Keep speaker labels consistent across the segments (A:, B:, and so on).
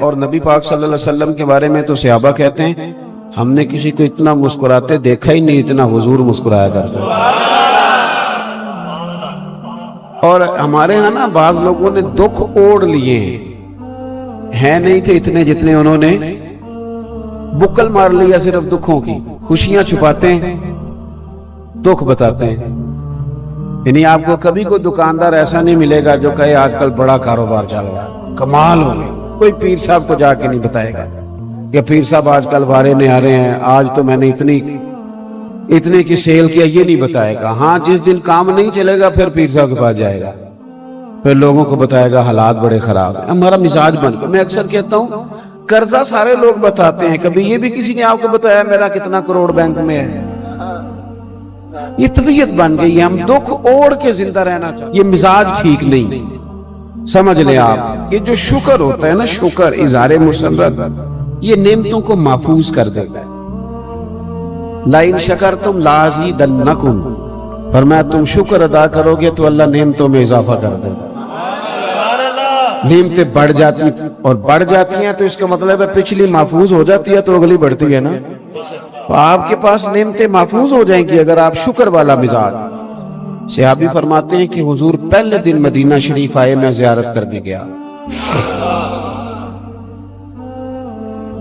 A: اور نبی پاک صلی اللہ علیہ وسلم کے بارے میں تو صحابہ کہتے ہیں ہم نے کسی کو اتنا مسکراتے دیکھا ہی نہیں اتنا حضور مسکرایا کرتے. اور ہمارے ہاں نا بعض لوگوں نے دکھ اوڑھ لیے ہیں نہیں تھے اتنے جتنے انہوں نے بکل مار لیا صرف دکھوں کی. خوشیاں چھپاتے ہیں دکھ بتاتے ہیں. یعنی آپ کو کبھی کوئی دکاندار ایسا نہیں ملے گا جو کہے آج کل بڑا کاروبار چل رہا ہے کمال ہو گیا. کوئی پیر صاحب کو جا کے نہیں بتائے گا کہ پیر صاحب آج کل بارے میں آ رہے ہیں آج تو میں نے اتنے کی سیل کیا, یہ نہیں بتائے گا. ہاں جس دن کام نہیں چلے گا پھر پیر صاحب کے پاس جائے گا, پھر لوگوں کو بتائے گا حالات بڑے خراب ہیں. ہمارا مزاج بن گیا. میں اکثر کہتا ہوں قرضہ سارے لوگ بتاتے ہیں, کبھی یہ بھی کسی نے آپ کو بتایا میرا کتنا کروڑ بینک میں ہے؟ یہ طبیعت بن گئی ہے, ہم دکھ اوڑھ کے زندہ رہنا چاہتے. یہ مزاج ٹھیک نہیں. سمجھ لیں آپ, یہ جو شکر ہوتا ہے نا, شکر اظہار مسرت, یہ نعمتوں کو محفوظ کر دیتا ہے. لَإِن شَكَرْتُمْ لَأَزِيدَنَّكُمْ, فرمایا تم شکر ادا کرو گے تو اللہ نعمتوں میں اضافہ کر دے گا. نعمتیں بڑھ جاتی اور بڑھ جاتی ہیں تو اس کا مطلب ہے پچھلی محفوظ ہو جاتی ہے تو اگلی بڑھتی ہے نا. تو آپ کے پاس نعمتیں محفوظ ہو جائیں گی اگر آپ شکر والا مزاج. صحابی فرماتے ہیں کہ حضور پہلے دن مدینہ شریف آئے, میں زیارت کرنے گیا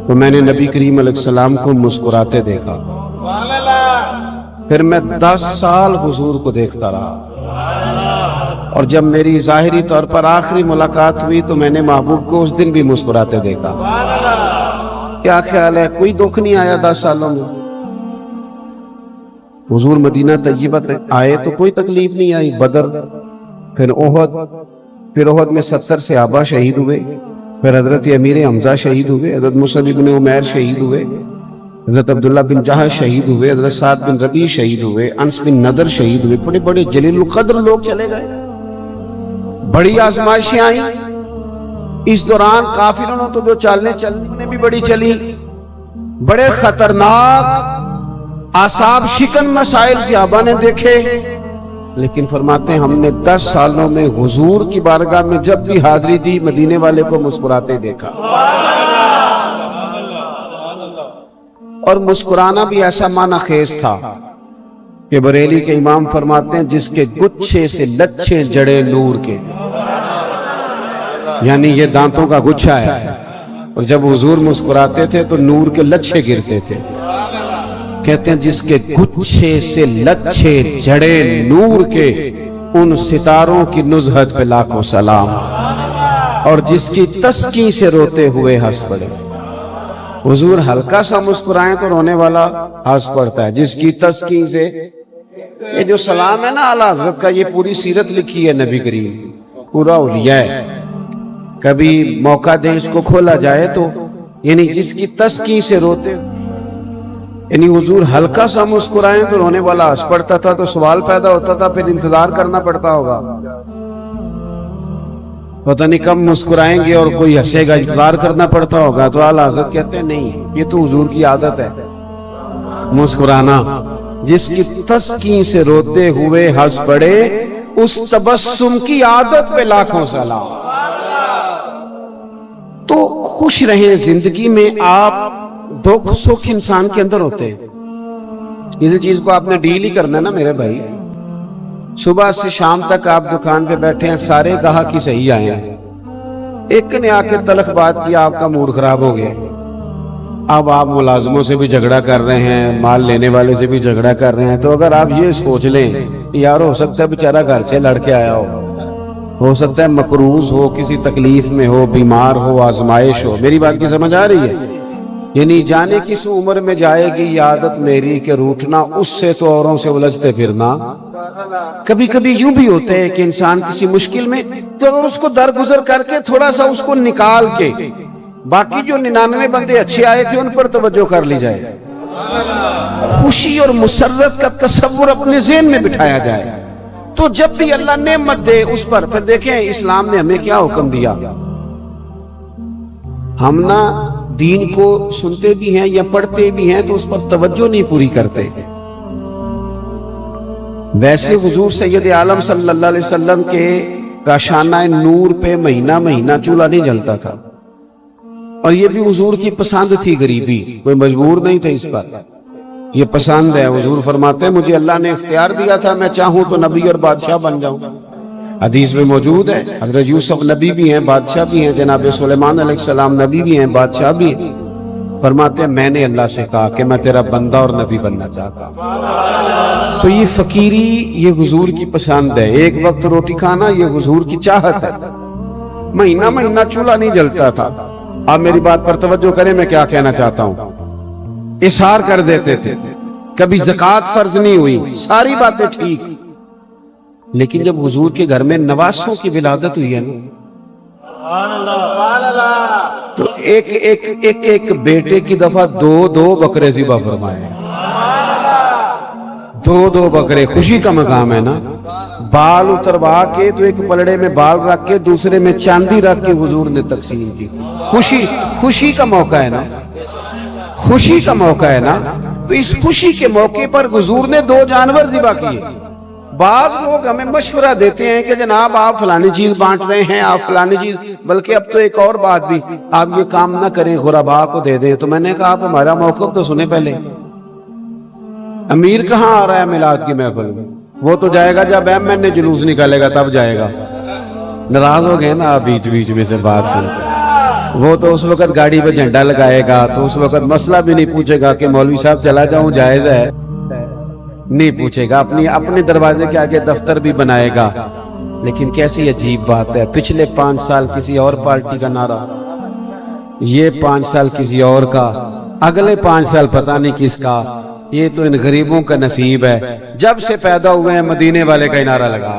A: تو میں نے نبی کریم علیہ السلام کو مسکراتے دیکھا. پھر میں 10 سال حضور کو دیکھتا رہا, اور جب میری ظاہری طور پر آخری ملاقات ہوئی تو میں نے محبوب کو اس دن بھی مسکراتے دیکھا. کیا خیال ہے کوئی دکھ نہیں آیا 10 سالوں میں؟ حضور مدینہ طیبہ آئے تو کوئی تکلیف نہیں آئی. بدر, پھر احد میں 70 صحابہ شہید ہوئے, پھر حضرت امیر حمزہ شہید ہوئے, حضرت مصعب بن عمیر شہید ہوئے, حضرت عبداللہ بن جہش شہید ہوئے, حضرت سعد بن ربیع شہید ہوئے, انس بن نضر شہید ہوئے. بڑے بڑے جلیل القدر لوگ چلے گئے. بڑی آزمائشیں آئیں. اس دوران کافروں نے تو جو چلنے بھی بڑی چلی, بڑے خطرناک اعصاب شکن مسائل صحابہ نے دیکھے. لیکن فرماتے ہیں ہم نے 10 سالوں میں حضور کی بارگاہ میں جب بھی حاضری دی مدینے والے کو مسکراتے دیکھا. اور مسکرانا بھی ایسا معنی خیز تھا کہ بریلی کے امام فرماتے ہیں جس کے گچھے سے لچھے جڑے نور کے, یعنی یہ دانتوں کا گچھا ہے, اور جب حضور مسکراتے تھے تو نور کے لچھے گرتے تھے. کہتے ہیں جس کے گچھے سے لچھے جڑے نور کے, ان ستاروں کی نزہت پہ لاکھوں سلام, اور جس کی تسکین سے روتے ہوئے ہنس پڑے. حضور ہلکا سا مسکرائیں تو رونے والا ہنس پڑتا ہے. جس کی تسکین سے, یہ جو سلام ہے نا اعلیٰ حضرت کا, یہ پوری سیرت لکھی ہے نبی کریم, پورا اولیاء ہے. کبھی موقع دیں اس کو کھولا جائے تو, یعنی جس کی تسکین سے روتے, یعنی حضور ہلکا سا مسکرائیں تو رونے والا ہنس پڑتا تھا. تو سوال پیدا ہوتا تھا پھر انتظار کرنا پڑتا ہوگا, پتہ نہیں کب مسکرائیں گے اور کوئی ہنسے گا, انتظار کرنا پڑتا ہوگا. تو اعلیٰ حضرت کہتے ہیں نہیں, یہ تو حضور کی عادت ہے مسکرانا. جس کی تسکین سے روتے ہوئے ہنس پڑے, اس تبسم کی عادت پہ لاکھوں سلام. تو خوش رہیں زندگی میں. آپ دکھ سکھ انسان کے اندر ہوتے ہیں. کسی چیز کو آپ نے ڈیل ہی کرنا ہے نا میرے بھائی. صبح سے شام تک آپ دکان پہ بیٹھے ہیں, سارے گاہک ہی صحیح آئے ہیں, ایک نے آ کے تلخ بات کی, آپ کا موڈ خراب ہو گیا. اب آپ ملازموں سے بھی جھگڑا کر رہے ہیں, مال لینے والے سے بھی جھگڑا کر رہے ہیں. تو اگر آپ یہ سوچ لیں یار ہو سکتا ہے بیچارہ گھر سے لڑ کے آیا ہو سکتا ہے مقروض ہو, کسی تکلیف میں ہو, بیمار ہو, آزمائش ہو. میری بات کی سمجھ آ رہی ہے؟ یعنی جانے کس عمر میں جائے گی یہ عادت میری کہ روٹھنا, اس سے تو اوروں سے الجھتے پھرنا. کبھی کبھی یوں بھی ہوتا ہے کہ انسان کسی مشکل میں, تو اگر اس کو درگزر کر کے تھوڑا سا اس کو نکال کے باقی جو 99 بندے اچھے آئے تھے ان پر توجہ کر لی جائے, خوشی اور مسرت کا تصور اپنے ذہن میں بٹھایا جائے, تو جب بھی اللہ نعمت دے اس پر. پھر دیکھیں اسلام نے ہمیں کیا حکم دیا. ہم نا دین کو سنتے بھی ہیں یا پڑھتے بھی ہیں تو اس پر توجہ نہیں پوری کرتے. ویسے حضور سید عالم صلی اللہ علیہ وسلم کے کاشانہ نور پہ مہینہ مہینہ چولہا نہیں جلتا تھا. اور یہ بھی حضور کی پسند تھی غریبی، کوئی مجبور نہیں تھا اس پر، یہ پسند ہے۔ حضور فرماتے ہیں مجھے اللہ نے اختیار دیا تھا، میں چاہوں تو نبی اور بادشاہ بن جاؤں۔ حدیث میں موجود ہے، حضرت یوسف نبی بھی ہیں، بادشاہ بھی ہیں، جناب سلیمان علیہ السلام نبی بھی ہیں، بادشاہ بھی ہیں۔ فرماتے ہیں میں نے اللہ سے کہا کہ میں تیرا بندہ اور نبی بننا چاہتا ہوں۔ تو یہ فقیری یہ حضور کی پسند ہے، ایک وقت روٹی کھانا یہ حضور کی چاہت ہے۔ مہینہ مہینہ چولہا نہیں جلتا تھا۔ آپ میری بات پر توجہ کریں، میں کیا کہنا چاہتا ہوں۔ اصرار کر دیتے تھے، کبھی زکوٰۃ فرض نہیں ہوئی، ساری باتیں ٹھیک، لیکن جب حضور کے گھر میں نواسوں کی ولادت ہوئی ہے نا، تو ایک بیٹے کی دفعہ دو بکرے ذبح فرمائے، دو بکرے، خوشی کا مقام ہے نا۔ بال اتروا کے تو ایک پلڑے میں بال رکھ کے دوسرے میں چاندی رکھ کے حضور نے تقسیم کی۔ خوشی کا موقع ہے نا، خوشی کا موقع ہے نا، تو اس خوشی کے موقع پر حضور نے 2 جانور ذبح کیے۔ بعض لوگ ہمیں مشورہ دیتے ہیں کہ جناب آپ فلانی چیز بانٹ رہے ہیں، آپ فلانی چیز، بلکہ اب تو ایک اور بات بھی، آپ یہ کام نہ کریں، غرباء کو دے دیں۔ تو میں نے کہا آپ ہمارا موقف تو سنیں پہلے، امیر کہاں آ رہا ہے میلاد کی محفل میں؟ وہ تو جائے گا جب ایم این اے جلوس نکالے گا تب جائے گا۔ ناراض ہو گئے نا آپ بیچ میں سے بات سے، وہ تو اس وقت گاڑی پہ جھنڈا لگائے گا تو اس وقت مسئلہ بھی نہیں پوچھے گا کہ مولوی صاحب چلا جاؤں جائز ہے، نہیں پوچھے گا، اپنے دروازے کے آگے دفتر بھی بنائے گا۔ لیکن کیسی عجیب بات ہے، پچھلے 5 سال کسی اور پارٹی کا نعرہ، یہ 5 سال کسی اور کا، اگلے 5 سال پتہ نہیں کس کا۔ یہ تو ان غریبوں کا نصیب ہے، جب سے پیدا ہوئے ہیں مدینے والے کا نعرہ لگا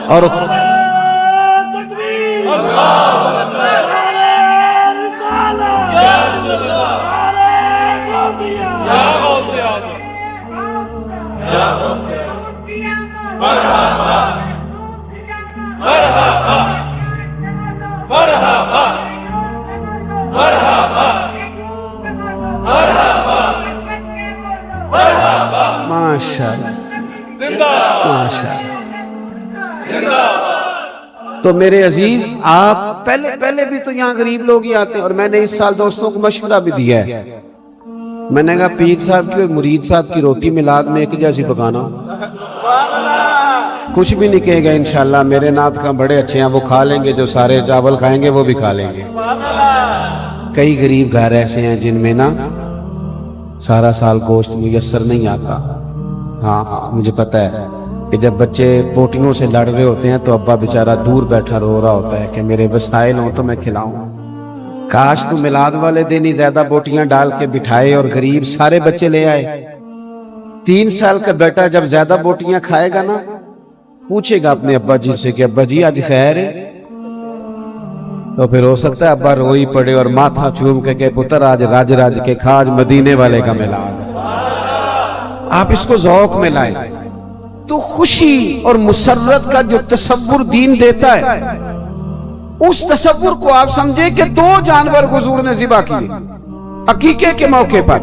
A: اور تو میرے عزیز، آپ پہلے بھی تو یہاں غریب لوگ ہی آتے ہیں، اور میں نے اس سال دوستوں کو مشورہ بھی دیا ہے۔ میں نے کہا پیر صاحب کی اور مرید صاحب کی روٹی میلاد میں ایک جیسی پکانا، کچھ بھی نہیں کہے گا انشاءاللہ، میرے نات کا بڑے اچھے ہیں، وہ کھا لیں گے، جو سارے چاول کھائیں گے وہ بھی کھا لیں گے۔ کئی غریب گھر ایسے ہیں جن میں نا سارا سال گوشت میسر نہیں آتا۔ ہاں مجھے پتہ ہے کہ جب بچے پوٹیوں سے لڑ رہے ہوتے ہیں تو ابا بیچارہ دور بیٹھا رو رہا ہوتا ہے کہ میرے وسائل ہوں تو میں کھلاؤں۔ کاش تو میلاد والے دن ہی زیادہ بوٹیاں ڈال کے بٹھائے اور غریب سارے بچے لے آئے۔ 3 سال کا بیٹا جب زیادہ بوٹیاں کھائے گا نا، پوچھے گا اپنے ابا جی سے کہ ابا جی آج خیر ہے، تو پھر ہو سکتا ہے ابا روئی پڑے اور ماتھا چوم کے کہ پتر آج راج راج کے کھا، آج مدینے والے کا میلاد۔ آپ اس کو ذوق میں لائیں تو خوشی اور مسرت کا جو تصور دین دیتا ہے، اس تصور کو آپ سمجھے کہ 2 جانور حضور نے ذبح کیے عقیقے کے موقع پر،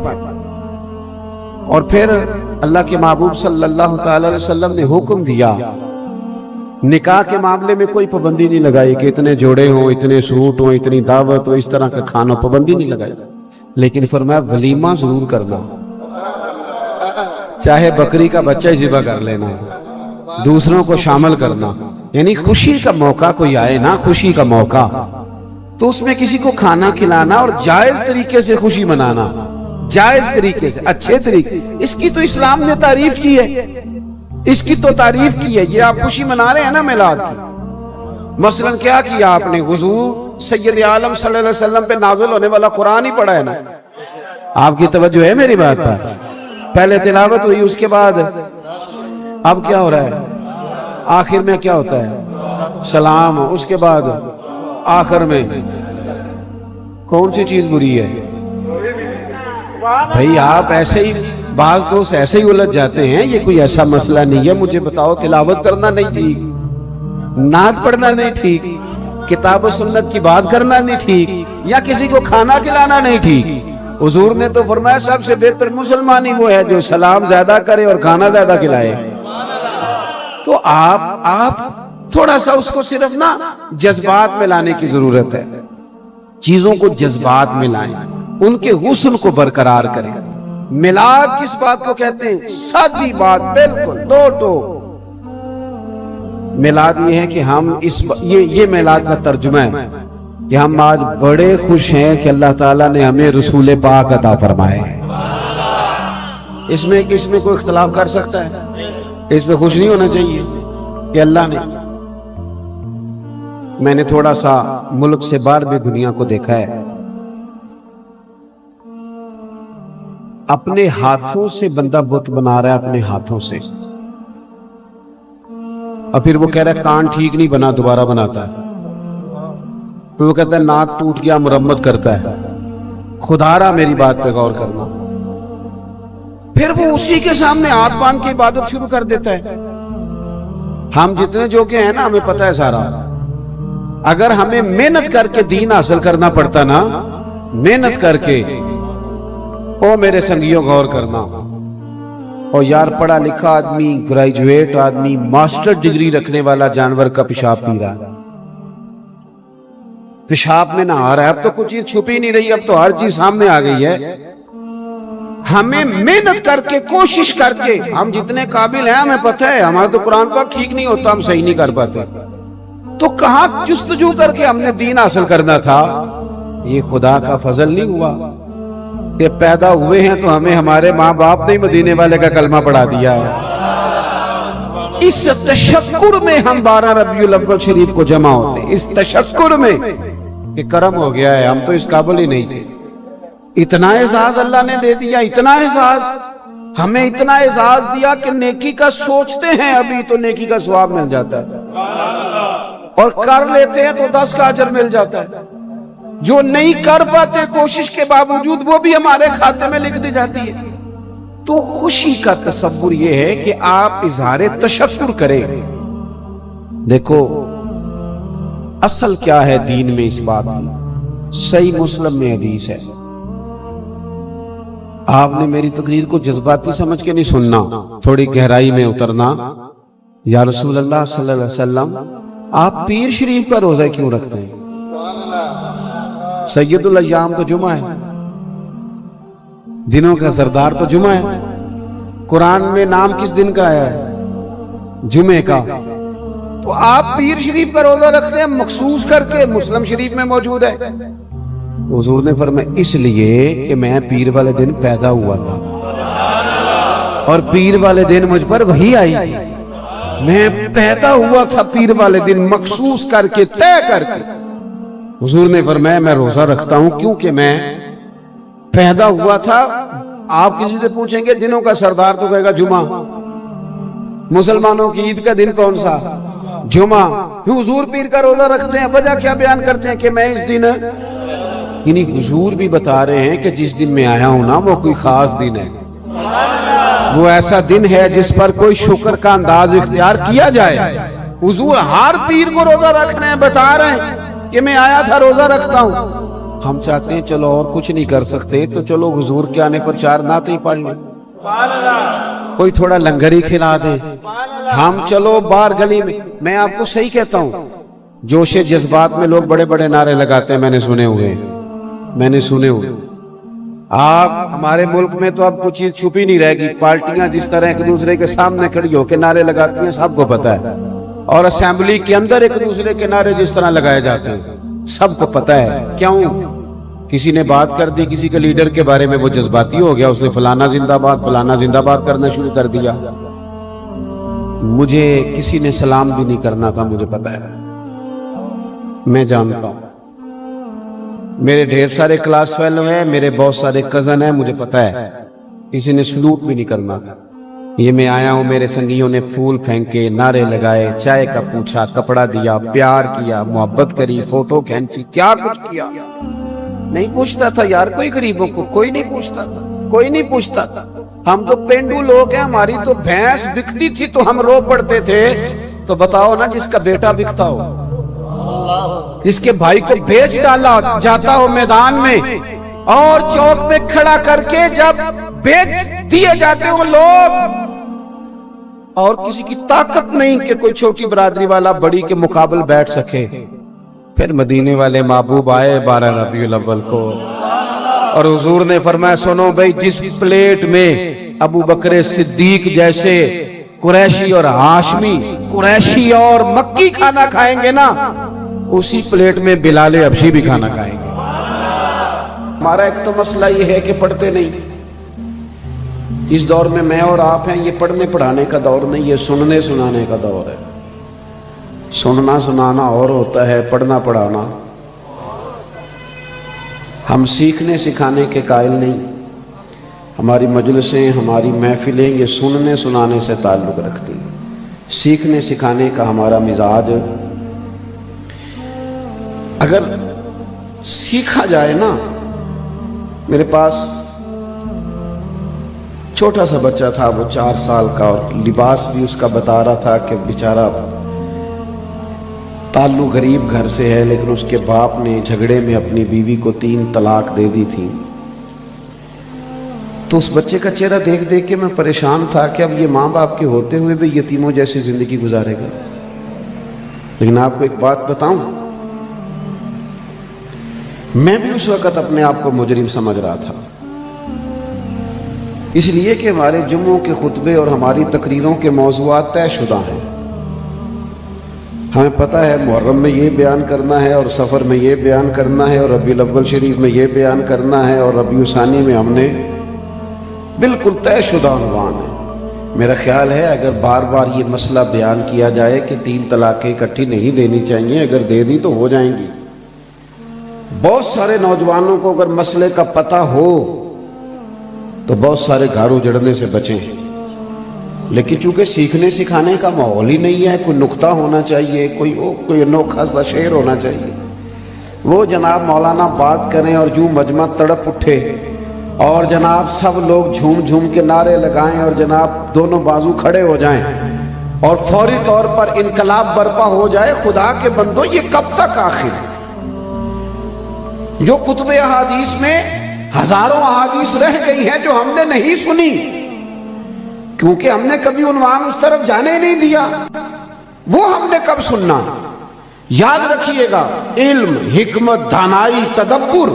A: اور پھر اللہ کے محبوب صلی اللہ تعالی علیہ وسلم نے حکم دیا، نکاح کے معاملے میں کوئی پابندی نہیں لگائی کہ اتنے جوڑے ہوں، اتنے سوٹ ہوں، اتنی دعوت ہو، اس طرح کا کھانا، پابندی نہیں لگائی، لیکن فرمایا ولیمہ ضرور کرنا، چاہے بکری کا بچہ ہی ذبح کر لینا، دوسروں کو شامل کرنا۔ یعنی خوشی کا موقع کوئی آئے نا، خوشی کا موقع، تو اس میں کسی کو کھانا کھلانا اور جائز طریقے سے خوشی منانا، جائز طریقے سے، اچھے طریقے، اس کی تو اسلام نے تعریف کی ہے، اس کی تو تعریف کی ہے۔ یہ آپ خوشی منا رہے ہیں نا میلاد کی، مثلا کیا کیا آپ نے؟ حضور سید عالم صلی اللہ علیہ وسلم پہ نازل ہونے والا قرآن ہی پڑھا ہے نا۔ آپ کی توجہ ہے میری بات پر؟ پہلے تلاوت ہوئی، اس کے بعد اب کیا ہو رہا ہے؟ آخر میں کیا ہوتا ہے؟ سلام، اس کے بعد آخر میں کون سی چیز بری ہے؟ بھئی آپ ایسے ہی، بعض دوست ایسے ہی الجھ جاتے ہیں، یہ کوئی ایسا مسئلہ نہیں ہے، مجھے بتاؤ تلاوت کرنا نہیں ٹھیک، نعت پڑھنا نہیں ٹھیک، کتاب و سنت کی بات کرنا نہیں ٹھیک، یا کسی کو کھانا کھلانا نہیں ٹھیک۔ حضور نے تو فرمایا سب سے بہتر مسلمانی وہ ہے جو سلام زیادہ کرے اور کھانا زیادہ کھلائے۔ تو آپ تھوڑا سا اس کو صرف نا جذبات میں لانے کی ضرورت ہے۔ چیزوں کو جذبات میں لائیں، ان کے حسن کو برقرار کریں۔ میلاد کس بات کو کہتے ہیں؟ سادی بات، بالکل دو ٹو۔ میلاد یہ ہے کہ ہم یہ میلاد کا ترجمہ ہے کہ ہم آج بڑے خوش ہیں کہ اللہ تعالیٰ نے ہمیں رسول پاک عطا فرمائے۔ اس میں کوئی اختلاف کر سکتا ہے؟ اس پہ خوش نہیں ہونا چاہیے کہ اللہ نے۔ میں نے تھوڑا سا ملک سے باہر بھی دنیا کو دیکھا ہے، اپنے ہاتھوں سے بندہ بت بنا رہا ہے، اپنے ہاتھوں سے، اور پھر وہ کہہ رہا ہے کان ٹھیک نہیں بنا، دوبارہ بناتا ہے۔ پھر وہ کہتا ہے ناک ٹوٹ گیا، مرمت کرتا ہے۔ خدا را میری بات پہ غور کرنا۔ پھر وہ اسی کے سامنے ہاتھ باندھ کے عبادت شروع کر دیتا ہے۔ ہم جتنے جو کہ ہیں نا، ہمیں پتہ ہے سارا۔ اگر ہمیں محنت کر کے دین حاصل کرنا پڑتا نا، محنت کر کے، او میرے سنگیوں غور کرنا، اور یار پڑھا لکھا آدمی، گریجویٹ آدمی، ماسٹر ڈگری رکھنے والا جانور کا پیشاب پی رہا ہے، پیشاب میں نہا رہا ہے۔ اب تو کچھ چیز چھپی نہیں رہی، اب تو ہر چیز سامنے آ گئی ہے۔ ہمیں محنت کر کے، کوشش کر کے، ہم جتنے قابل ہیں ہمیں پتہ ہے، ہمارا تو قرآن پاک ٹھیک نہیں ہوتا، ہم صحیح نہیں کر پاتے، تو کہاں جستجو کر کے ہم نے دین حاصل کرنا تھا؟ یہ خدا کا فضل نہیں ہوا کہ پیدا ہوئے ہیں تو ہمیں ہمارے ماں باپ نے مدینے والے کا کلمہ پڑھا دیا ہے۔ اس تشکر میں ہم 12 ربیع الاول شریف کو جمع ہوتے ہیں، اس تشکر میں کہ کرم ہو گیا ہے، ہم تو اس قابل ہی نہیں تھے۔ اتنا اعزاز اللہ نے دے دیا، اتنا اعزاز، ہمیں اتنا اعزاز دیا کہ نیکی کا سوچتے ہیں ابھی تو نیکی کا ثواب مل جاتا ہے، اور کر لیتے ہیں تو 10 کا اجر مل جاتا ہے۔ جو نہیں کر پاتے کوشش کے باوجود، وہ بھی ہمارے کھاتے میں لکھ دی جاتی ہے۔ تو خوشی کا تصور یہ ہے کہ آپ اظہار تشکر کریں۔ دیکھو اصل کیا ہے دین میں، اس بات میں صحیح مسلم میں حدیث ہے۔ آپ نے میری تقریر کو جذباتی سمجھ کے نہیں سننا، تھوڑی گہرائی میں اترنا۔ یا رسول اللہ صلی اللہ علیہ وسلم، آپ پیر شریف کا روزہ کیوں رکھتے ہیں؟ سید الایام تو جمعہ ہے، دنوں کا سردار تو جمعہ ہے، قرآن میں نام کس دن کا آیا ہے؟ جمعے کا۔ تو آپ پیر شریف کا روزہ رکھتے ہیں مخصوص کر کے، مسلم شریف میں موجود ہے۔ حضور نے فرمایا اس لیے کہ میں پیر والے دن پیدا ہوا تھا، اور پیر والے دن مجھ پر وحی آئی، میں پیدا ہوا تھا پیر والے دن، مخصوص کر کے، طے کر کے۔ حضور نے فرمایا میں روزہ رکھتا ہوں کیونکہ میں پیدا ہوا تھا۔ آپ کسی سے پوچھیں گے دنوں کا سردار تو کہے گا جمعہ، مسلمانوں کی عید کا دن کون سا؟ جمعہ۔ حضور پیر کا روزہ رکھتے ہیں، وجہ کیا بیان کرتے ہیں کہ میں اس دن، یعنی حضور بھی بتا رہے ہیں کہ جس دن میں آیا ہوں نا وہ کوئی خاص دن ہے، وہ ایسا دن ہے جس پر کوئی شکر کا انداز اختیار کیا جائے۔ حضور ہر پیر کو روزہ رکھنے ہیں، بتا رہے ہیں کہ میں آیا تھا روزہ رکھتا ہوں۔ ہم چاہتے ہیں چلو اور کچھ نہیں کر سکتے تو چلو حضور کے آنے پر 4 نعتیں پڑھ لیں، کوئی تھوڑا لنگر ہی کھلا دیں، ہم چلو باہر گلی میں آپ کو صحیح کہتا ہوں، جوش جذبات میں لوگ بڑے بڑے نعرے لگاتے ہیں، میں نے سنے ہوئے۔ آپ ہمارے ملک میں تو اب کچھ چیز چھپی نہیں رہے گی، پارٹیاں جس طرح ایک دوسرے کے سامنے کھڑی ہو کے نعرے لگاتی ہیں سب کو پتہ ہے، اور اسمبلی کے اندر ایک دوسرے کے نعرے جس طرح لگائے جاتے ہیں سب کو پتہ ہے۔ کیوں؟ کسی نے بات کر دی کسی کے لیڈر کے بارے میں، وہ جذباتی ہو گیا، اس نے فلانا زندہ باد فلانا زندہ باد کرنا شروع کر دیا۔ مجھے کسی نے سلام بھی نہیں کرنا تھا، مجھے پتہ ہے، میں جانتا ہوں، میرے ڈھیر سارے کلاس فیلو ہیں، میرے بہت سارے کزن ہیں، مجھے پتہ ہے کسی نے سلوٹ بھی نہیں کرنا تھا۔ یہ میں آیا ہوں، میرے سنگیوں نے پھول پھینکے، نعرے لگائے، چائے کا پوچھا، کپڑا دیا، پیار کیا، محبت کری، فوٹو کھینچی، کیا کچھ کیا۔ نہیں پوچھتا تھا یار کوئی غریبوں کو، کوئی نہیں پوچھتا تھا، کوئی نہیں پوچھتا تھا۔ ہم تو پینڈو لوگ ہیں، ہماری تو بھینس بکتی تھی تو ہم رو پڑتے تھے۔ تو بتاؤ نا جس کا بیٹا بکتا ہو، جس کے بھائی کو بیچ ڈالا جاتا ہو میدان میں، اور چوک میں کھڑا کر کے جب بیچ دیے جاتے ہو لوگ، اور کسی کی طاقت نہیں کہ کوئی چھوٹی برادری والا بڑی کے مقابل بیٹھ سکے، پھر مدینے والے محبوب آئے 12 ربیع الاول کو اور حضور نے فرمایا سنو بھائی، جس پلیٹ میں ابو بکر صدیق جیسے قریشی اور ہاشمی، قریشی اور مکی کھانا کھائیں گے نا، اسی پلیٹ میں بلال حبشی بھی کھانا کھائیں گے۔ ہمارا ایک تو مسئلہ یہ ہے کہ پڑھتے نہیں۔ اس دور میں میں اور آپ ہیں، یہ پڑھنے پڑھانے کا دور نہیں، یہ سننے سنانے کا دور ہے۔ سننا سنانا اور ہوتا ہے، پڑھنا پڑھانا۔ ہم سیکھنے سکھانے کے قائل نہیں۔ ہماری مجلسیں، ہماری محفلیں یہ سننے سنانے سے تعلق رکھتی ہیں۔ سیکھنے سکھانے کا ہمارا مزاج اگر سیکھا جائے نا۔ میرے پاس چھوٹا سا بچہ تھا، وہ 4 سال کا، اور لباس بھی اس کا بتا رہا تھا کہ بیچارہ تعلق غریب گھر سے ہے، لیکن اس کے باپ نے جھگڑے میں اپنی بیوی کو 3 طلاق دے دی تھی۔ تو اس بچے کا چہرہ دیکھ دیکھ کے میں پریشان تھا کہ اب یہ ماں باپ کے ہوتے ہوئے بھی یتیموں جیسی زندگی گزارے گا۔ لیکن آپ کو ایک بات بتاؤں، میں بھی اس وقت اپنے آپ کو مجرم سمجھ رہا تھا، اس لیے کہ ہمارے جمعوں کے خطبے اور ہماری تقریروں کے موضوعات طے شدہ ہیں۔ ہمیں پتہ ہے محرم میں یہ بیان کرنا ہے، اور سفر میں یہ بیان کرنا ہے، اور ربیع الاول شریف میں یہ بیان کرنا ہے، اور ربیع ثانی میں ہم نے بالکل طے شدہ عنوان ہے۔ میرا خیال ہے اگر بار بار یہ مسئلہ بیان کیا جائے کہ 3 طلاقیں اکٹھی نہیں دینی چاہیے، اگر دے دی تو ہو جائیں گی۔ بہت سارے نوجوانوں کو اگر مسئلے کا پتہ ہو تو بہت سارے گھر اجڑنے سے بچیں، لیکن چونکہ سیکھنے سکھانے کا ماحول ہی نہیں ہے، کوئی نکتہ ہونا چاہیے، کوئی انوکھا سا شعر ہونا چاہیے، وہ جناب مولانا بات کریں اور یوں مجمع تڑپ اٹھے، اور جناب سب لوگ جھوم جھوم کے نعرے لگائیں، اور جناب دونوں بازو کھڑے ہو جائیں، اور فوری طور پر انقلاب برپا ہو جائے۔ خدا کے بندو، یہ کب تک آخر؟ جو کتب احادیث میں ہزاروں احادیث رہ گئی ہیں جو ہم نے نہیں سنی، کیونکہ ہم نے کبھی عنوان اس طرف جانے نہیں دیا، وہ ہم نے کب سننا؟ یاد رکھیے گا، علم، حکمت، دانائی، تدبر،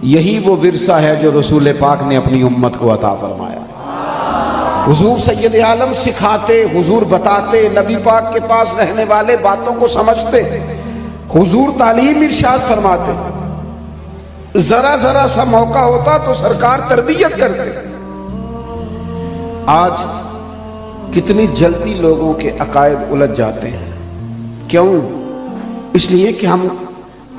A: یہی وہ ورثہ ہے جو رسول پاک نے اپنی امت کو عطا فرمایا۔ حضور سید عالم سکھاتے، حضور بتاتے، نبی پاک کے پاس رہنے والے باتوں کو سمجھتے، حضور تعلیم ارشاد فرماتے، ذرا ذرا سا موقع ہوتا تو سرکار تربیت کرتے۔ آج کتنی جلدی لوگوں کے عقائد الجھ جاتے ہیں، کیوں؟ اس لیے کہ ہم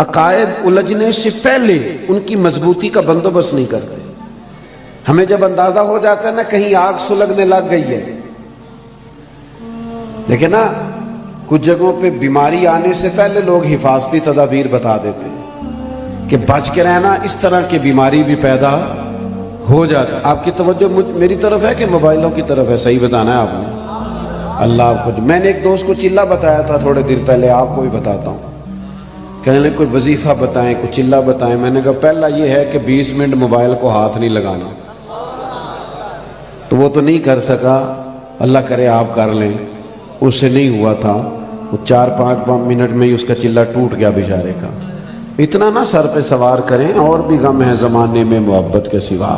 A: عقائد الجھنے سے پہلے ان کی مضبوطی کا بندوبست نہیں کرتے۔ ہمیں جب اندازہ ہو جاتا ہے نا کہیں آگ سلگنے لگ گئی ہے، دیکھیں نا کچھ جگہوں پہ بیماری آنے سے پہلے لوگ حفاظتی تدابیر بتا دیتے ہیں کہ بچ کے رہنا، اس طرح کی بیماری بھی پیدا ہو جاتا ہے۔ آپ کی توجہ میری طرف ہے کہ موبائلوں کی طرف ہے؟ صحیح بتانا ہے آپ نے۔ اللہ آپ کو، میں نے ایک دوست کو چلہ بتایا تھا تھوڑے دن پہلے، آپ کو بھی بتاتا ہوں۔ کہنے لگے کوئی وظیفہ بتائیں، کوئی چلہ بتائیں۔ میں نے کہا پہلا یہ ہے کہ 20 منٹ موبائل کو ہاتھ نہیں لگانا۔ تو وہ تو نہیں کر سکا، اللہ کرے آپ کر لیں، اس سے نہیں ہوا تھا۔ وہ 4-5 منٹ میں ہی اس کا چلہ ٹوٹ گیا بیچارے کا۔ اتنا نہ سر پہ سوار کریں، اور بھی غم ہے زمانے میں محبت کے سوا۔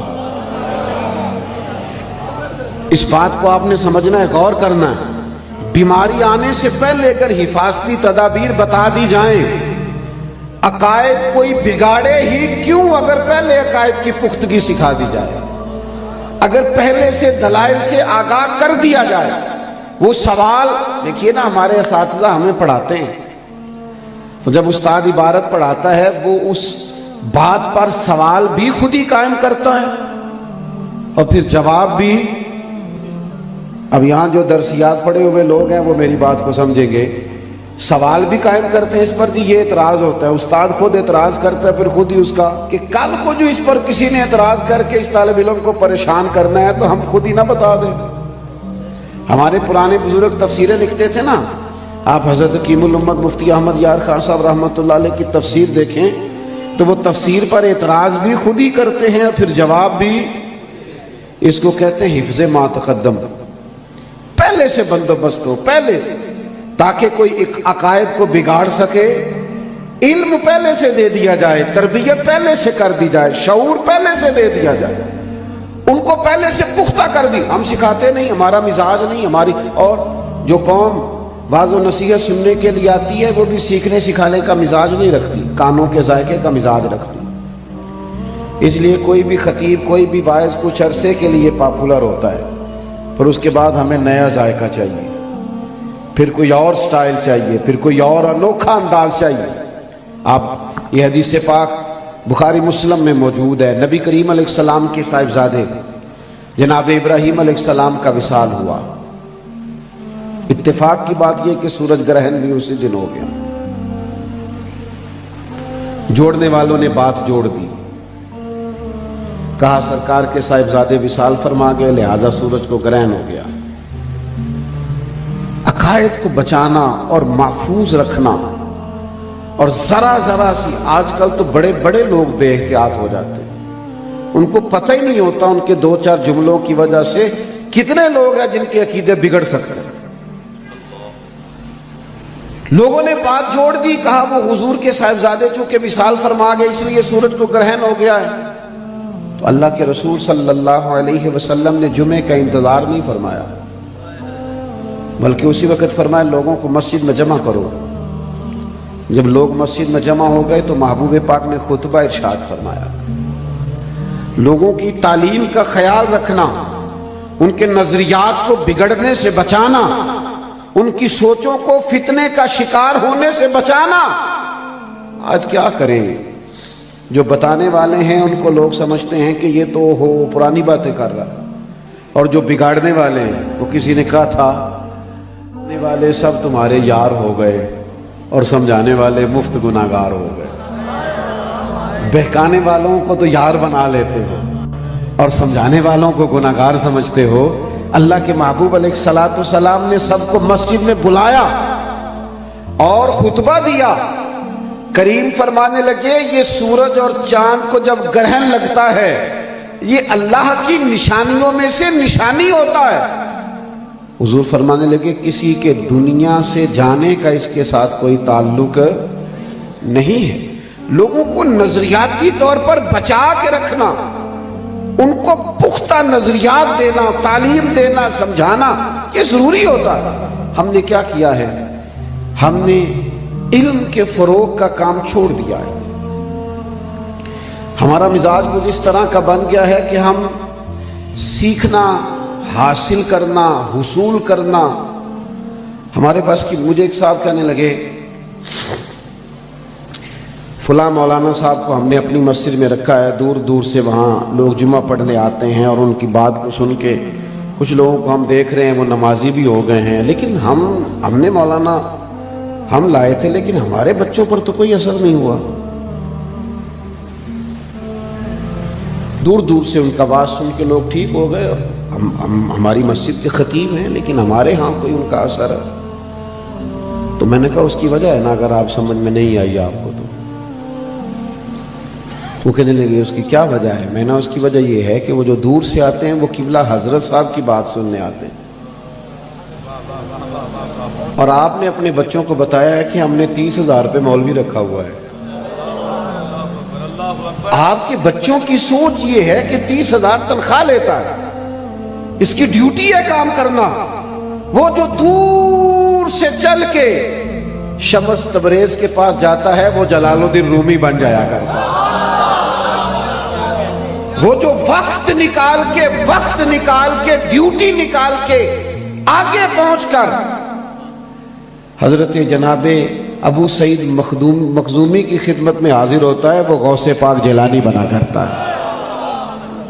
A: اس بات کو آپ نے سمجھنا ہے، غور کرنا ہے۔ بیماری آنے سے پہلے اگر حفاظتی تدابیر بتا دی جائیں، عقائد کوئی بگاڑے ہی کیوں اگر پہلے عقائد کی پختگی سکھا دی جائے، اگر پہلے سے دلائل سے آگاہ کر دیا جائے۔ وہ سوال دیکھیے نا، ہمارے اساتذہ ہمیں پڑھاتے ہیں تو جب استاد عبارت پڑھاتا ہے وہ اس بات پر سوال بھی خود ہی قائم کرتا ہے اور پھر جواب بھی۔ اب یہاں جو درسیات پڑھے ہوئے لوگ ہیں وہ میری بات کو سمجھیں گے، سوال بھی قائم کرتے ہیں اس پر کہ یہ اعتراض ہوتا ہے، استاد خود اعتراض کرتا ہے، پھر خود ہی اس کا کہ کل کو جو اس پر کسی نے اعتراض کر کے اس طالب علم کو پریشان کرنا ہے تو ہم خود ہی نہ بتا دیں۔ ہمارے پرانے بزرگ تفسیریں لکھتے تھے نا، آپ حضرت حکیم الامت مفتی احمد یار خان صاحب رحمۃ اللہ علیہ کی تفسیر دیکھیں تو وہ تفسیر پر اعتراض بھی خود ہی کرتے ہیں اور پھر جواب بھی۔ اس کو کہتے ہیں حفظ ما تقدم، پہلے سے بندوبست ہو، پہلے سے، تاکہ کوئی ایک عقائد کو بگاڑ سکے علم پہلے سے دے دیا جائے، تربیت پہلے سے کر دی جائے، شعور پہلے سے دے دیا جائے، ان کو پہلے سے پختہ کر دی. ہم سکھاتے نہیں، ہمارا مزاج نہیں، ہماری. اور جو قوم واعظ و نصیحت سننے کے لیے آتی ہے وہ بھی سیکھنے سکھانے کا مزاج نہیں رکھتی، کانوں کے ذائقے کا مزاج رکھتی. اس لیے کوئی بھی خطیب، کوئی بھی واعظ کچھ عرصے کے لیے پاپولر ہوتا ہے، پھر اس کے بعد ہمیں نیا ذائقہ چاہیے، پھر کوئی اور سٹائل چاہیے، پھر کوئی اور انوکھا انداز چاہیے. آپ یہ حدیث پاک بخاری مسلم میں موجود ہے. نبی کریم علیہ السلام کے صاحبزادے جناب ابراہیم علیہ السلام کا وصال ہوا. اتفاق کی بات یہ کہ سورج گرہن بھی اسی دن ہو گیا. جوڑنے والوں نے بات جوڑ دی، کہا سرکار کے صاحبزادے وصال فرما گئے، لہذا سورج کو گرہن ہو گیا. عقائد کو بچانا اور محفوظ رکھنا، اور ذرا ذرا سی، آج کل تو بڑے بڑے لوگ بے احتیاط ہو جاتے ہیں، ان کو پتہ ہی نہیں ہوتا ان کے 2-4 جملوں کی وجہ سے کتنے لوگ ہیں جن کے عقیدے بگڑ سکتے ہیں. لوگوں نے بات جوڑ دی، کہا وہ حضور کے صاحبزادے چونکہ وصال فرما گئے اس لیے سورج کو گرہن ہو گیا ہے. تو اللہ کے رسول صلی اللہ علیہ وسلم نے جمعے کا انتظار نہیں فرمایا، بلکہ اسی وقت فرمایا لوگوں کو مسجد میں جمع کرو. جب لوگ مسجد میں جمع ہو گئے تو محبوب پاک نے خطبہ ارشاد فرمایا. لوگوں کی تعلیم کا خیال رکھنا، ان کے نظریات کو بگڑنے سے بچانا، ان کی سوچوں کو فتنے کا شکار ہونے سے بچانا. آج کیا کریں، جو بتانے والے ہیں ان کو لوگ سمجھتے ہیں کہ یہ تو ہو پرانی باتیں کر رہا، اور جو بگاڑنے والے ہیں وہ کسی نے کہا تھا بتانے والے سب تمہارے یار ہو گئے اور سمجھانے والے مفت گناہگار ہو گئے. بہکانے والوں کو تو یار بنا لیتے ہو اور سمجھانے والوں کو گناہگار سمجھتے ہو. اللہ کے محبوب علیہ الصلوۃ والسلام نے سب کو مسجد میں بلایا اور خطبہ دیا. کریم فرمانے لگے یہ سورج اور چاند کو جب گرہن لگتا ہے یہ اللہ کی نشانیوں میں سے نشانی ہوتا ہے. حضور فرمانے لگے کسی کے دنیا سے جانے کا اس کے ساتھ کوئی تعلق نہیں ہے. لوگوں کو نظریاتی طور پر بچا کے رکھنا، ان کو پختہ نظریات دینا، تعلیم دینا، سمجھانا، یہ ضروری ہوتا ہے. ہم نے کیا کیا ہے؟ ہم نے علم کے فروغ کا کام چھوڑ دیا ہے. ہمارا مزاج کچھ اس طرح کا بن گیا ہے کہ ہم سیکھنا، حاصل کرنا، حصول کرنا ہمارے پاس کی. مجھے ایک صاحب کہنے لگے فلاں مولانا صاحب کو ہم نے اپنی مسجد میں رکھا ہے، دور دور سے وہاں لوگ جمعہ پڑھنے آتے ہیں اور ان کی بات کو سن کے کچھ لوگوں کو ہم دیکھ رہے ہیں وہ نمازی بھی ہو گئے ہیں، لیکن ہم نے مولانا ہم لائے تھے لیکن ہمارے بچوں پر تو کوئی اثر نہیں ہوا. دور دور سے ان کا بات سن کے لوگ ٹھیک ہو گئے. ہماری مسجد کے خطیب ہیں لیکن ہمارے ہاں کوئی ان کا اثر ہے. تو میں نے کہا اس کی وجہ ہے نا، اگر آپ سمجھ میں نہیں آئی آپ کو تو. وہ کہنے لگے اس کی کیا وجہ ہے؟ میں نے اس کی وجہ یہ ہے کہ وہ جو دور سے آتے ہیں وہ قبلہ حضرت صاحب کی بات سننے آتے ہیں، اور آپ نے اپنے بچوں کو بتایا ہے کہ ہم نے 30,000 روپے مولوی رکھا ہوا ہے. آپ کے بچوں کی سوچ یہ ہے کہ 30,000 تنخواہ لیتا ہے، اس کی ڈیوٹی ہے کام کرنا. وہ جو دور سے چل کے شمس تبریز کے پاس جاتا ہے وہ جلال الدین رومی بن جایا کرتا ہے. وہ جو وقت نکال کے ڈیوٹی نکال کے آگے پہنچ کر حضرت جناب ابو سعید مخزومی کی خدمت میں حاضر ہوتا ہے وہ غوث پاک جیلانی بنا کرتا ہے.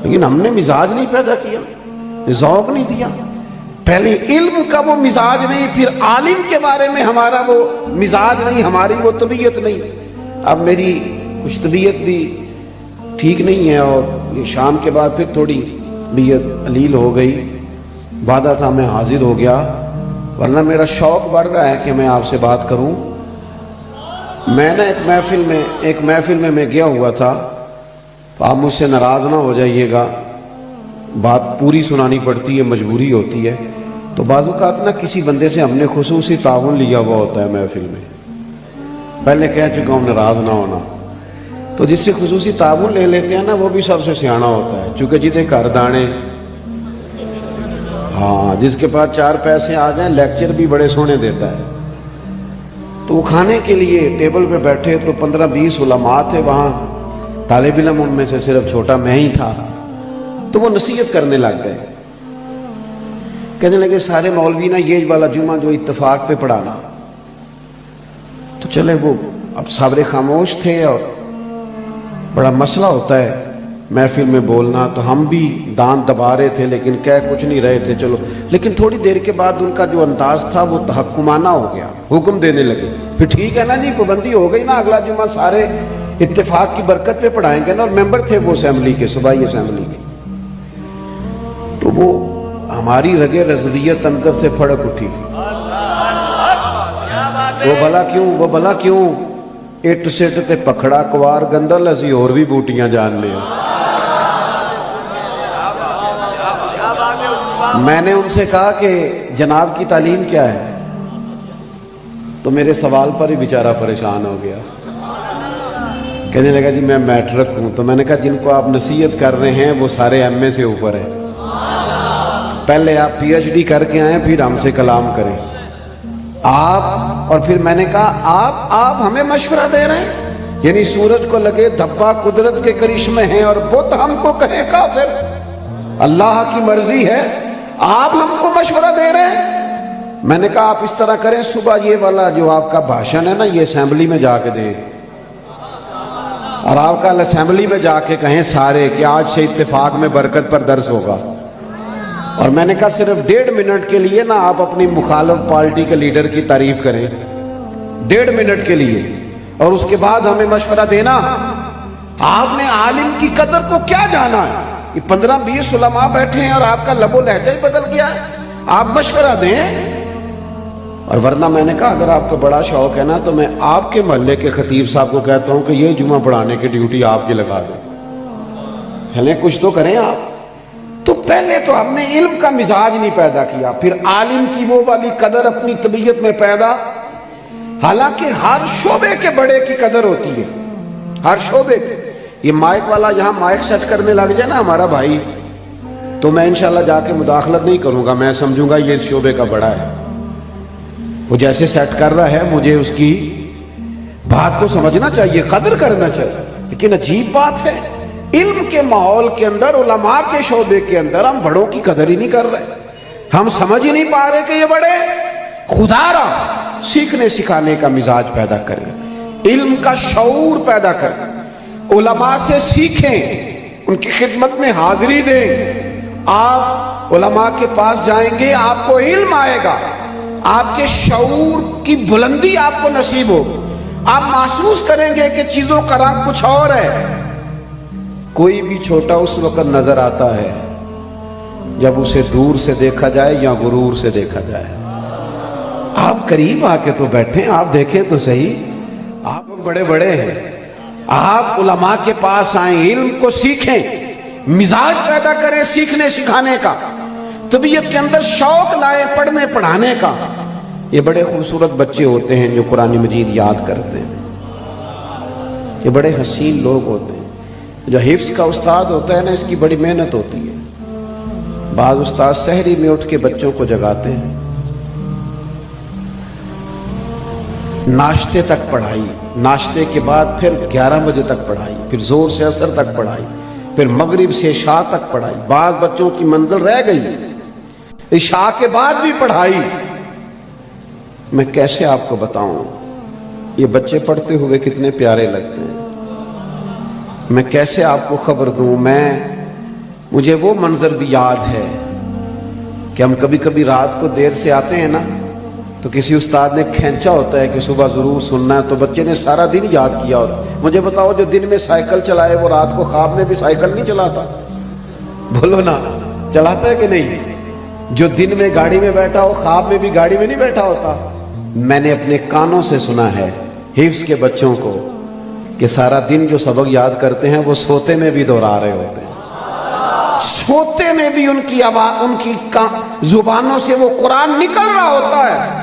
A: لیکن ہم نے مزاج نہیں پیدا کیا، ذوق نہیں دیا. پہلے علم کا وہ مزاج نہیں، پھر عالم کے بارے میں ہمارا وہ مزاج نہیں، ہماری وہ طبیعت نہیں. اب میری کچھ طبیعت بھی ٹھیک نہیں ہے اور یہ شام کے بعد پھر تھوڑی طبیعت علیل ہو گئی. وعدہ تھا میں حاضر ہو گیا، ورنہ میرا شوق بڑھ رہا ہے کہ میں آپ سے بات کروں. میں نے ایک محفل میں میں گیا ہوا تھا، تو آپ مجھ سے ناراض نہ ہو جائیے گا، بات پوری سنانی پڑتی ہے، مجبوری ہوتی ہے. تو بعض اوقات نہ کسی بندے سے ہم نے خصوصی تعاون لیا ہوا ہوتا ہے محفل میں، پہلے کہہ چکا ہوں ناراض نہ ہونا. تو جس سے خصوصی تعاون لے لیتے ہیں نا وہ بھی سب سے سیانا ہوتا ہے, چونکہ جیتے گھر دانے, ہاں جس کے پاس 4 پیسے آ جائیں لیکچر بھی بڑے سونے دیتا ہے. تو وہ کھانے کے لیے ٹیبل پہ بیٹھے تو 15-20 علماء تھے وہاں, طالب علم ان میں سے صرف چھوٹا میں ہی تھا. تو وہ نصیحت کرنے لگ گئے, کہنے لگے سارے مولوی نا یہ والا جمعہ جو اتفاق پہ پڑھانا. تو چلے وہ اب صابر خاموش تھے اور بڑا مسئلہ ہوتا ہے محفل میں بولنا, تو ہم بھی دانت دبا رہے تھے لیکن کہہ کچھ نہیں رہے تھے. چلو, لیکن تھوڑی دیر کے بعد ان کا جو انداز تھا وہ تحکمانہ ہو گیا, حکم دینے لگے. پھر ٹھیک ہے نا جی, پابندی ہو گئی نا, اگلا جمعہ سارے اتفاق کی برکت پہ پڑھائیں گے نا. اور ممبر تھے وہ اسمبلی کے, صوبائی اسمبلی کے. تو وہ ہماری رگے رضویت اندر سے پھڑک اٹھی. وہ بھلا کیوں اٹ سٹ تے پکھڑا کوار گندل اسی اور بھی بوٹیاں جان لے. میں نے ان سے کہا کہ جناب کی تعلیم کیا ہے, تو میرے سوال پر ہی بیچارہ پریشان ہو گیا. کہنے لگا جی میں میٹرک ہوں. تو میں نے کہا جن کو آپ نصیحت کر رہے ہیں وہ سارے ایم اے سے اوپر ہیں, پہلے آپ پی ایچ ڈی کر کے آئیں پھر ہم سے کلام کریں آپ. اور پھر میں نے کہا آپ ہمیں مشورہ دے رہے ہیں, یعنی سورج کو لگے دھبا قدرت کے کرشمے ہیں اور بت ہم کو کہے کافر. اللہ کی مرضی ہے, آپ ہم کو مشورہ دے رہے ہیں. میں نے کہا آپ اس طرح کریں, صبح یہ والا جو آپ کا بھاشن ہے نا یہ اسمبلی میں جا کے دیں, اور آپ کا اسمبلی میں جا کے کہیں سارے کہ آج سے اتفاق میں برکت پر درس ہوگا. اور میں نے کہا صرف 1.5 منٹ کے لیے نا آپ اپنی مخالف پارٹی کے لیڈر کی تعریف کریں, 1.5 منٹ کے لیے, اور اس کے بعد ہمیں مشورہ دینا. آپ نے عالم کی قدر کو کیا جانا ہے؟ یہ 15-20 علماء بیٹھے ہیں اور آپ کا لب و لہجہ ہی بدل گیا ہے, آپ مشورہ دیں. اور ورنہ میں نے کہا اگر آپ کو بڑا شوق ہے نا تو میں آپ کے محلے کے خطیب صاحب کو کہتا ہوں کہ یہ جمعہ پڑھانے کی ڈیوٹی آپ کی لگا دیں, چلیں کچھ تو کریں آپ. تو پہلے تو ہم نے علم کا مزاج نہیں پیدا کیا, پھر عالم کی وہ والی قدر اپنی طبیعت میں پیدا. حالانکہ ہر شعبے کے بڑے کی قدر ہوتی ہے, ہر شعبے کی. یہ مائک والا یہاں مائک سیٹ کرنے لگ جائے نا ہمارا بھائی, تو میں انشاءاللہ جا کے مداخلت نہیں کروں گا, میں سمجھوں گا یہ شعبے کا بڑا ہے. وہ جیسے سیٹ کر رہا ہے مجھے اس کی بات کو سمجھنا چاہیے, قدر کرنا چاہیے. لیکن عجیب بات ہے, علم کے ماحول کے اندر, علماء کے شعبے کے اندر ہم بڑوں کی قدر ہی نہیں کر رہے, ہم سمجھ ہی نہیں پا رہے کہ یہ بڑے. خدا را سیکھنے سکھانے کا مزاج پیدا کریں, علم کا شعور پیدا کریں, علماء سے سیکھیں, ان کی خدمت میں حاضری دیں. آپ علماء کے پاس جائیں گے آپ کو علم آئے گا, آپ کے شعور کی بلندی آپ کو نصیب ہوگی, آپ محسوس کریں گے کہ چیزوں کا رنگ کچھ اور ہے. کوئی بھی چھوٹا اس وقت نظر آتا ہے جب اسے دور سے دیکھا جائے یا غرور سے دیکھا جائے. آپ قریب آ کے تو بیٹھیں, آپ دیکھیں تو صحیح, آپ بڑے بڑے ہیں. آپ علماء کے پاس آئیں, علم کو سیکھیں, مزاج پیدا کریں سیکھنے سکھانے کا, طبیعت کے اندر شوق لائیں پڑھنے پڑھانے کا. یہ بڑے خوبصورت بچے ہوتے ہیں جو قرآن مجید یاد کرتے ہیں, یہ بڑے حسین لوگ ہوتے ہیں. جو حفظ کا استاد ہوتا ہے نا اس کی بڑی محنت ہوتی ہے. بعض استاد سحری میں اٹھ کے بچوں کو جگاتے ہیں, ناشتے تک پڑھائی, ناشتے کے بعد پھر 11 بجے تک پڑھائی, پھر زور سے عصر تک پڑھائی, پھر مغرب سے عشاء تک پڑھائی. بعض بچوں کی منزل رہ گئی, عشاء کے بعد بھی پڑھائی. میں کیسے آپ کو بتاؤں یہ بچے پڑھتے ہوئے کتنے پیارے لگتے ہیں, میں کیسے آپ کو خبر دوں. مجھے وہ منظر بھی یاد ہے کہ ہم کبھی کبھی رات کو دیر سے آتے ہیں نا تو کسی استاد نے کھینچا ہوتا ہے کہ صبح ضرور سننا ہے, تو بچے نے سارا دن یاد کیا. اور مجھے بتاؤ جو دن میں سائیکل چلائے وہ رات کو خواب میں بھی سائیکل نہیں چلاتا؟ بولو نا, چلاتا ہے کہ نہیں؟ جو دن میں گاڑی میں بیٹھا ہو خواب میں بھی گاڑی میں نہیں بیٹھا ہوتا. میں نے اپنے کانوں سے سنا ہے حفظ کے بچوں کو کہ سارا دن جو سبق یاد کرتے ہیں وہ سوتے میں بھی دہرا رہے ہوتے ہیں, سوتے میں بھی ان کی آواز, ان کی زبانوں سے وہ قرآن نکل رہا ہوتا ہے.